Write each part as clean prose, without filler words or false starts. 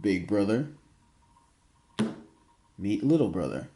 Big brother, meet little brother.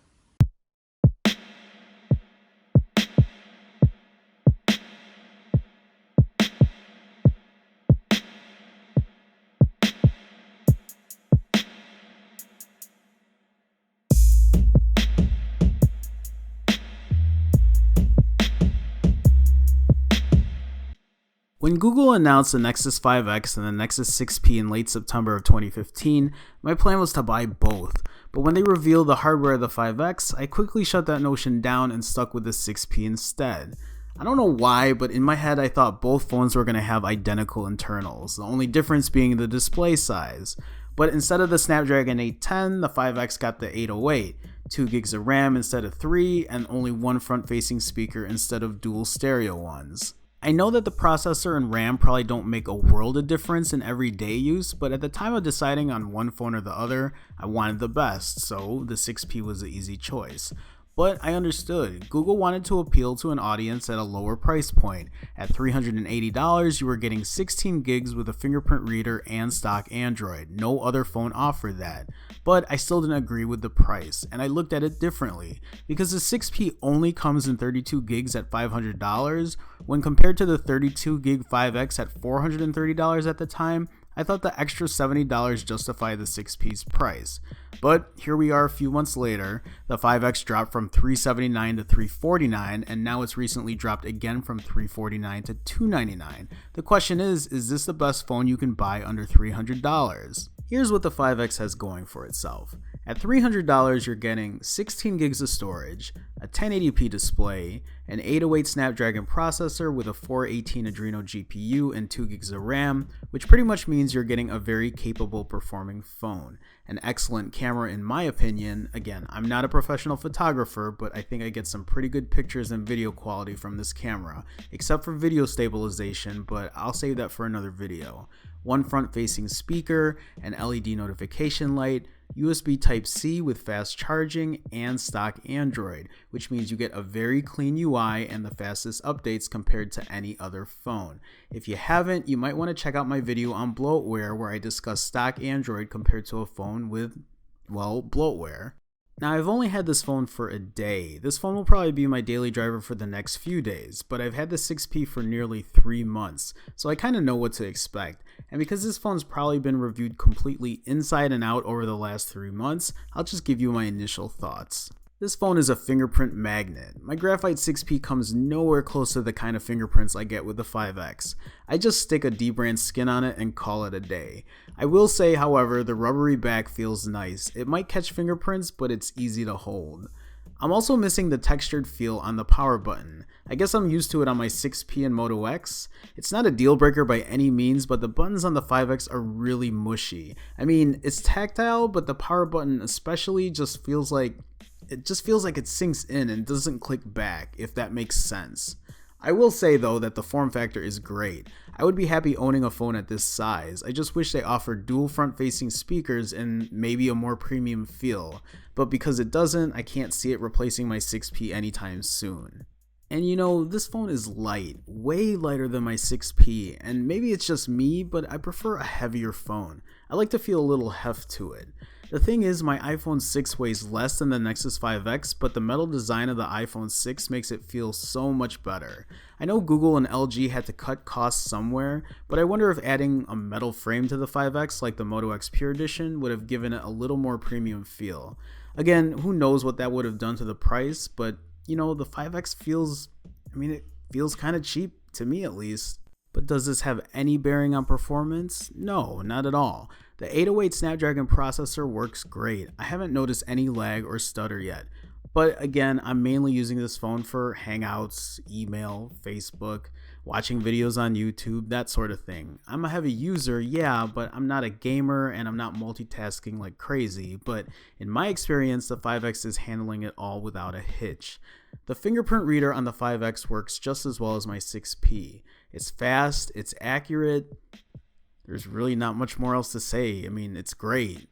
When Google announced the Nexus 5X and the Nexus 6P in late September of 2015, my plan was to buy both. But when they revealed the hardware of the 5X, I quickly shut that notion down and stuck with the 6P instead. I don't know why, but in my head I thought both phones were going to have identical internals, the only difference being the display size. But instead of the Snapdragon 810, the 5X got the 808, 2 gigs of RAM instead of 3, and only one front-facing speaker instead of dual stereo ones. I know that the processor and RAM probably don't make a world of difference in everyday use, but at the time of deciding on one phone or the other, I wanted the best, so the 6P was the easy choice. But I understood. Google wanted to appeal to an audience at a lower price point. At $380, you were getting 16 gigs with a fingerprint reader and stock Android. No other phone offered that. But I still didn't agree with the price, and I looked at it differently. Because the 6P only comes in 32 gigs at $500, when compared to the 32 gig 5X at $430 at the time, I thought the extra $70 justified the 6P's price. But here we are a few months later, the 5X dropped from $379 to $349, and now it's recently dropped again from $349 to $299. The question is this the best phone you can buy under $300? Here's what the 5X has going for itself. At $300, you're getting 16 gigs of storage, a 1080p display, an 808 Snapdragon processor with a 418 Adreno GPU and 2 gigs of RAM, which pretty much means you're getting a very capable performing phone. An excellent camera in my opinion. Again, I'm not a professional photographer, but I think I get some pretty good pictures and video quality from this camera, except for video stabilization, but I'll save that for another video. One front-facing speaker, an LED notification light, USB Type-C with fast charging, and stock Android, which means you get a very clean UI and the fastest updates compared to any other phone. If you haven't, you might want to check out my video on bloatware where I discuss stock Android compared to a phone with, well, bloatware. Now, I've only had this phone for a day. This phone will probably be my daily driver for the next few days, but I've had the 6P for nearly 3 months, so I kind of know what to expect. And because this phone's probably been reviewed completely inside and out over the last 3 months, I'll just give you my initial thoughts. This phone is a fingerprint magnet. My Graphite 6P comes nowhere close to the kind of fingerprints I get with the 5X. I just stick a dbrand skin on it and call it a day. I will say, however, the rubbery back feels nice. It might catch fingerprints, but it's easy to hold. I'm also missing the textured feel on the power button. I guess I'm used to it on my 6P and Moto X. It's not a deal breaker by any means, but the buttons on the 5X are really mushy. I mean, it's tactile, but the power button especially just feels like it sinks in and doesn't click back, if that makes sense. I will say though that the form factor is great. I would be happy owning a phone at this size. I just wish they offered dual front-facing speakers and maybe a more premium feel. But because it doesn't, I can't see it replacing my 6P anytime soon. And you know, this phone is light, way lighter than my 6P, and maybe it's just me, but I prefer a heavier phone. I like to feel a little heft to it. The thing is, my iPhone 6 weighs less than the Nexus 5X, but the metal design of the iPhone 6 makes it feel so much better. I know Google and LG had to cut costs somewhere, but I wonder if adding a metal frame to the 5X like the Moto X Pure Edition would have given it a little more premium feel. Again, who knows what that would have done to the price, but you know, the 5X feels kind of cheap, to me at least. But does this have any bearing on performance? No, not at all. The 808 Snapdragon processor works great. I haven't noticed any lag or stutter yet. But again, I'm mainly using this phone for hangouts, email, Facebook, watching videos on YouTube, that sort of thing. I'm a heavy user, yeah, but I'm not a gamer and I'm not multitasking like crazy. But in my experience, the 5X is handling it all without a hitch. The fingerprint reader on the 5X works just as well as my 6P. It's fast, it's accurate. There's really not much more else to say. I mean, it's great.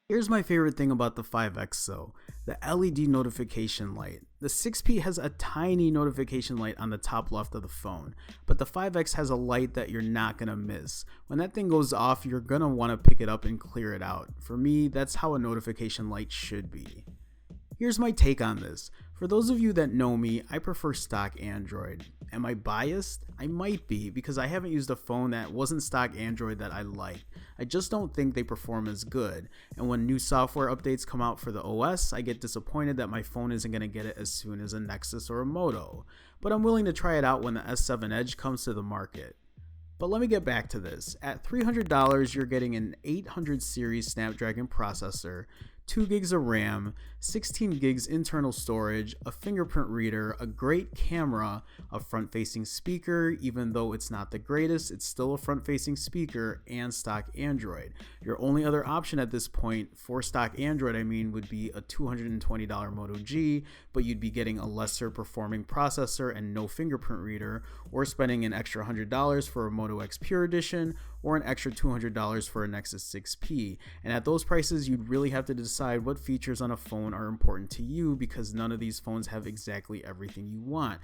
Here's my favorite thing about the 5X though, the LED notification light. The 6P has a tiny notification light on the top left of the phone, but the 5X has a light that you're not going to miss. When that thing goes off, you're going to want to pick it up and clear it out. For me, that's how a notification light should be. Here's my take on this. For those of you that know me, I prefer stock Android. Am I biased? I might be, because I haven't used a phone that wasn't stock Android that I liked. I just don't think they perform as good, and when new software updates come out for the OS, I get disappointed that my phone isn't going to get it as soon as a Nexus or a Moto. But I'm willing to try it out when the S7 Edge comes to the market. But let me get back to this. At $300, you're getting an 800 series Snapdragon processor, 2 gigs of RAM, 16 gigs internal storage, a fingerprint reader, a great camera, a front-facing speaker. Even though it's not the greatest, it's still a front-facing speaker, and stock Android. Your only other option at this point for stock Android, would be a $220 Moto G, but you'd be getting a lesser performing processor and no fingerprint reader, or spending an extra $100 for a Moto X Pure Edition, or an extra $200 for a Nexus 6P. And at those prices, you'd really have to decide what features on a phone are important to you, because none of these phones have exactly everything you want.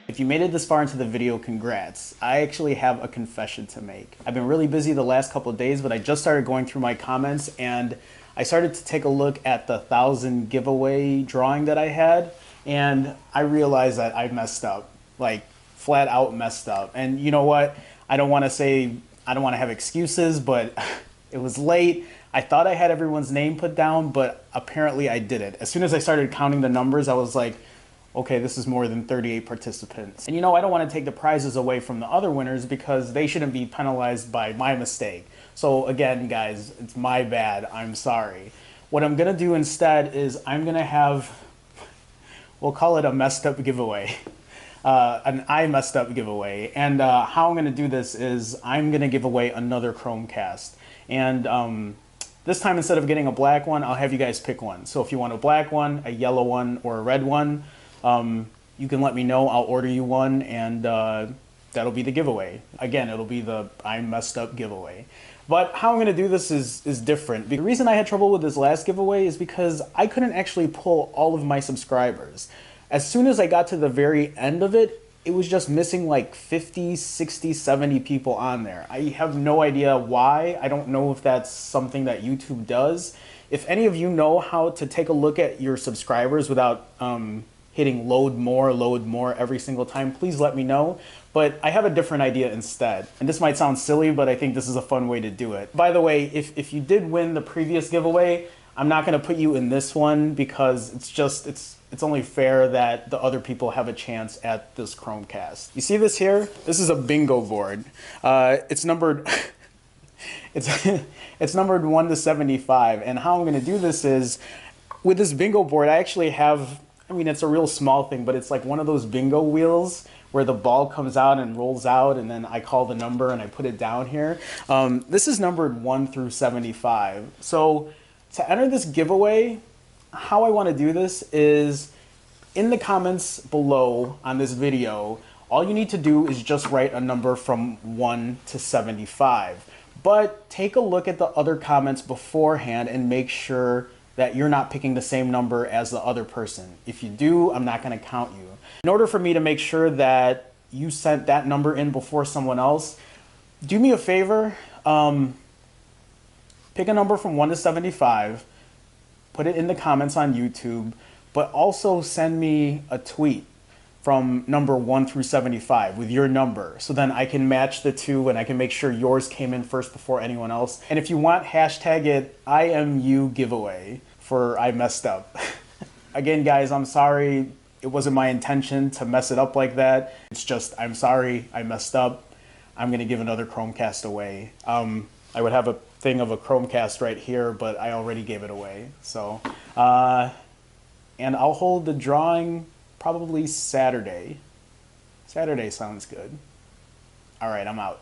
If you made it this far into the video, congrats. I actually have a confession to make. I've been really busy the last couple of days, but I just started going through my comments and I started to take a look at the 1,000 giveaway drawing that I had, and I realized that I messed up, like flat out messed up. And you know what? I don't want to have excuses, but it was late. I thought I had everyone's name put down, but apparently I didn't. As soon as I started counting the numbers, I was like, okay, this is more than 38 participants. And I don't want to take the prizes away from the other winners because they shouldn't be penalized by my mistake. So again, guys, it's my bad. I'm sorry. What I'm going to do instead is I'm going to have, we'll call it a messed up giveaway. An I messed up giveaway. And how I'm going to do this is I'm going to give away another Chromecast. And this time, instead of getting a black one, I'll have you guys pick one. So if you want a black one, a yellow one, or a red one, you can let me know. I'll order you one, and that'll be the giveaway. Again, it'll be the I messed up giveaway. But how I'm going to do this is different. The reason I had trouble with this last giveaway is because I couldn't actually pull all of my subscribers. As soon as I got to the very end of it, it was just missing like 50, 60, 70 people on there. I have no idea why. I don't know if that's something that YouTube does. If any of you know how to take a look at your subscribers without hitting load more every single time, please let me know. But I have a different idea instead. And this might sound silly, but I think this is a fun way to do it. By the way, if you did win the previous giveaway, I'm not going to put you in this one because it's only fair that the other people have a chance at this Chromecast. You see this here? This is a bingo board. It's numbered it's numbered 1 to 75. And how I'm going to do this is, with this bingo board, I actually have, it's a real small thing, but it's like one of those bingo wheels where the ball comes out and rolls out, and then I call the number and I put it down here. This is numbered 1 through 75. So to enter this giveaway, how I want to do this is in the comments below on this video, all you need to do is just write a number from 1 to 75. But take a look at the other comments beforehand and make sure that you're not picking the same number as the other person. If you do, I'm not going to count you. In order for me to make sure that you sent that number in before someone else, do me a favor, pick a number from 1 to 75, put it in the comments on YouTube, but also send me a tweet from number 1 through 75 with your number, so then I can match the two and I can make sure yours came in first before anyone else. And if you want, hashtag it IMU giveaway for I messed up. Again, guys, I'm sorry. It wasn't my intention to mess it up like that. It's just, I'm sorry, I messed up. I'm gonna give another Chromecast away. I would have a thing of a Chromecast right here, but I already gave it away. So, and I'll hold the drawing probably Saturday. Saturday sounds good. All right, I'm out.